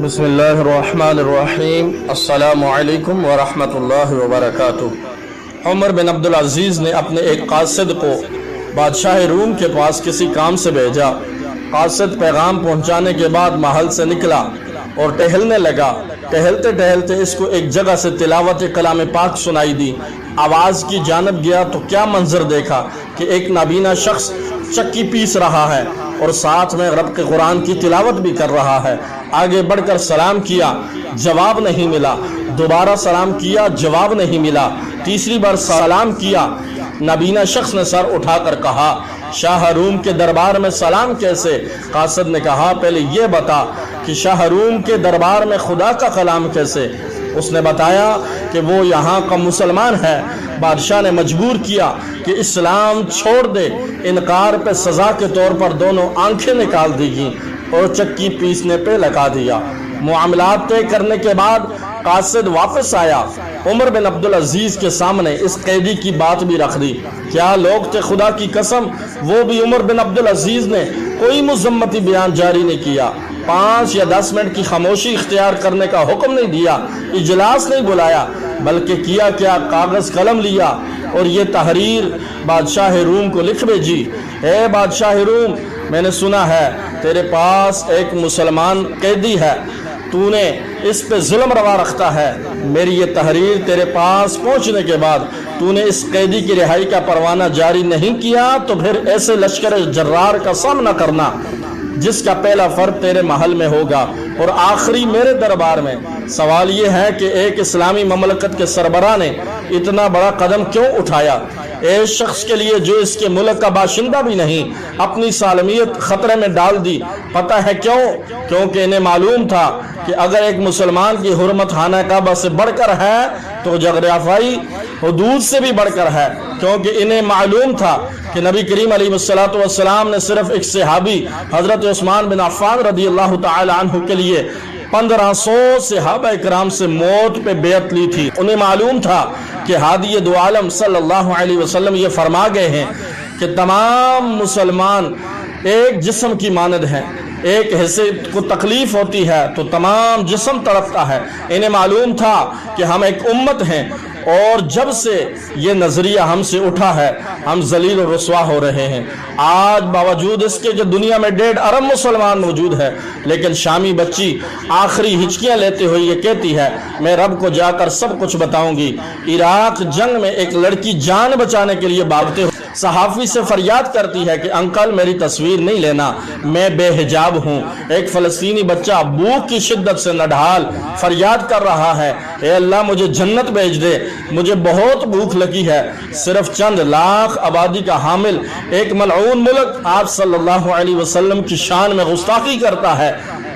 بسم اللہ الرحمن الرحیم۔ السلام علیکم ورحمۃ اللہ وبرکاتہ۔ عمر بن عبدالعزیز نے اپنے ایک قاصد کو بادشاہ روم کے پاس کسی کام سے بھیجا۔ قاصد پیغام پہنچانے کے بعد محل سے نکلا اور ٹہلنے لگا۔ ٹہلتے ٹہلتے اس کو ایک جگہ سے تلاوت کلام پاک سنائی دی۔ آواز کی جانب گیا تو کیا منظر دیکھا کہ ایک نابینا شخص چکی پیس رہا ہے اور ساتھ میں رب کے قرآن کی تلاوت بھی کر رہا ہے۔ آگے بڑھ کر سلام کیا، جواب نہیں ملا۔ دوبارہ سلام کیا، جواب نہیں ملا۔ تیسری بار سلام کیا، نابینا شخص نے سر اٹھا کر کہا، شاہ روم کے دربار میں سلام کیسے؟ قاصد نے کہا، پہلے یہ بتا کہ شاہ روم کے دربار میں خدا کا کلام کیسے؟ اس نے بتایا کہ وہ یہاں کا مسلمان ہے۔ بادشاہ نے مجبور کیا کہ اسلام چھوڑ دے۔ انکار پہ سزا کے طور پر دونوں آنکھیں نکال دی گئیں اور چکی پیسنے پہ لگا دیا۔ معاملات طے کرنے کے بعد قاصد واپس آیا۔ عمر بن عبدالعزیز کے سامنے اس قیدی کی بات بھی رکھ دی۔ کیا لوگ تھے، خدا کی قسم وہ بھی عمر بن عبدالعزیز نے کوئی مذمتی بیان جاری نہیں کیا، 5 یا 10 منٹ کی خاموشی اختیار کرنے کا حکم نہیں دیا، اجلاس نہیں بلایا، بلکہ کیا کاغذ قلم لیا اور یہ تحریر بادشاہ روم کو لکھ بھیجی۔ اے بادشاہ روم، میں نے سنا ہے تیرے پاس ایک مسلمان قیدی ہے، تو نے اس پہ ظلم روا رکھتا ہے۔ میری یہ تحریر تیرے پاس پہنچنے کے بعد تو نے اس قیدی کی رہائی کا پروانہ جاری نہیں کیا تو پھر ایسے لشکر جرار کا سامنا کرنا جس کا پہلا فرد تیرے محل میں ہوگا اور آخری میرے دربار میں۔ سوال یہ ہے کہ ایک اسلامی مملکت کے سربراہ نے اتنا بڑا قدم کیوں اٹھایا؟ ایک شخص کے لیے جو اس کے ملک کا باشندہ بھی نہیں، اپنی سالمیت خطرے میں ڈال دی۔ پتہ ہے کیوں؟ کیونکہ انہیں معلوم تھا کہ اگر ایک مسلمان کی حرمت خانہ کعبہ سے بڑھ کر ہے تو جغرافیائی حدود سے بھی بڑھ کر ہے، کیونکہ انہیں معلوم تھا کہ نبی کریم علیہ السلام نے صرف ایک صحابی حضرت عثمان بن عفان رضی اللہ تعالی عنہ کے لیے 1500 صحابہ کرام سے موت پہ بیعت لی تھی۔ انہیں معلوم تھا کہ ہادی دو عالم صلی اللہ علیہ وسلم یہ فرما گئے ہیں کہ تمام مسلمان ایک جسم کی مانند ہیں، ایک حصے کو تکلیف ہوتی ہے تو تمام جسم تڑپتا ہے۔ انہیں معلوم تھا کہ ہم ایک امت ہیں اور جب سے یہ نظریہ ہم سے اٹھا ہے ہم ذلیل و رسوا ہو رہے ہیں۔ آج باوجود اس کے کہ دنیا میں 1.5 ارب مسلمان موجود ہے، لیکن شامی بچی آخری ہچکیاں لیتے ہوئے یہ کہتی ہے، میں رب کو جا کر سب کچھ بتاؤں گی۔ عراق جنگ میں ایک لڑکی جان بچانے کے لیے بھاگتے ہوئے صحافی سے فریاد کرتی ہے کہ انکل میری تصویر نہیں لینا، میں بے حجاب ہوں۔ ایک فلسطینی بچہ بھوک کی شدت سے نڈھال فریاد کر رہا ہے، اے اللہ مجھے جنت بھیج دے، مجھے بہت بھوک لگی ہے۔ صرف چند لاکھ آبادی کا حامل ایک ملعون ملک آپ صلی اللہ علیہ وسلم کی شان میں گستاخی کرتا ہے۔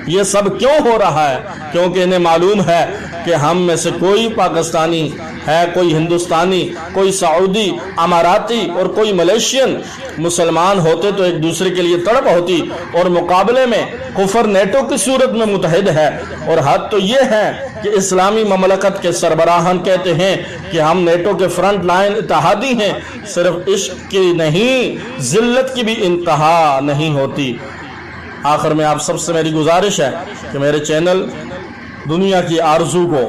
یہ سب کیوں ہو رہا ہے؟ کیونکہ انہیں معلوم ہے کہ ہم میں سے کوئی پاکستانی ہے، کوئی ہندوستانی، کوئی سعودی، اماراتی اور کوئی ملیشین مسلمان ہوتے تو ایک دوسرے کے لیے تڑپ ہوتی، اور مقابلے میں کفر نیٹو کی صورت میں متحد ہے۔ اور حد تو یہ ہے کہ اسلامی مملکت کے سربراہان کہتے ہیں کہ ہم نیٹو کے فرنٹ لائن اتحادی ہیں۔ صرف عشق کی نہیں، ذلت کی بھی انتہا نہیں ہوتی۔ آخر میں آپ سب سے میری گزارش ہے کہ میرے چینل دنیا کی آرزو کو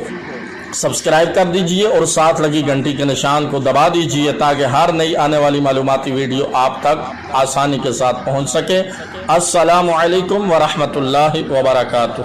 سبسکرائب کر دیجئے اور ساتھ لگی گھنٹی کے نشان کو دبا دیجئے تاکہ ہر نئی آنے والی معلوماتی ویڈیو آپ تک آسانی کے ساتھ پہنچ سکے۔ السلام علیکم ورحمۃ اللہ وبرکاتہ۔